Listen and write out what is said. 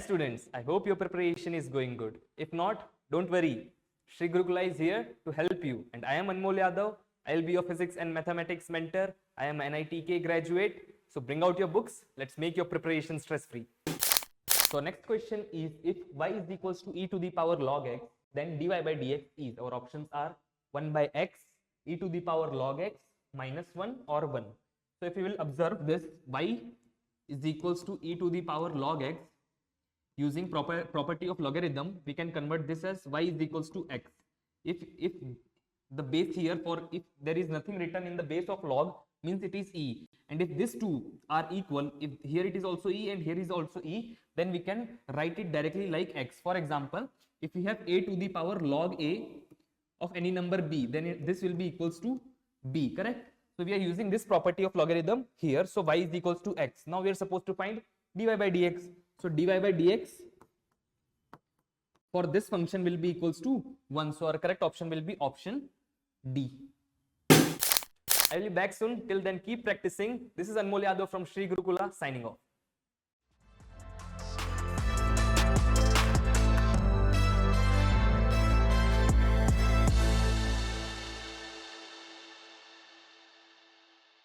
students, I hope your preparation is going good. If not, don't worry. Sri Gurukula is here to help you. And I am Anmol Yadav. I will be your physics and mathematics mentor. I am an NEET graduate. So bring out your books. Let's make your preparation stress-free. So next question is, if y is equals to e to the power log x, then dy by dx is, our options are 1 by x, e to the power log x, minus 1 or 1. So if you will observe this, y is equals to e to the power log x. Using property of logarithm, we can convert this as y is equals to x. If the base here, for if there is nothing written in the base of log, means it is e, and if these two are equal, if here it is also e and here is also e, then we can write it directly like x. For example, if we have a to the power log a of any number b, then this will be equals to b, correct? So we are using this property of logarithm here. So y is equals to x. Now we are supposed to find dy by dx. So dy by dx for this function will be equals to 1. So our correct option will be option D. I will be back soon. Till then, keep practicing. This is Anmol Yadav from Sri Gurukula signing off.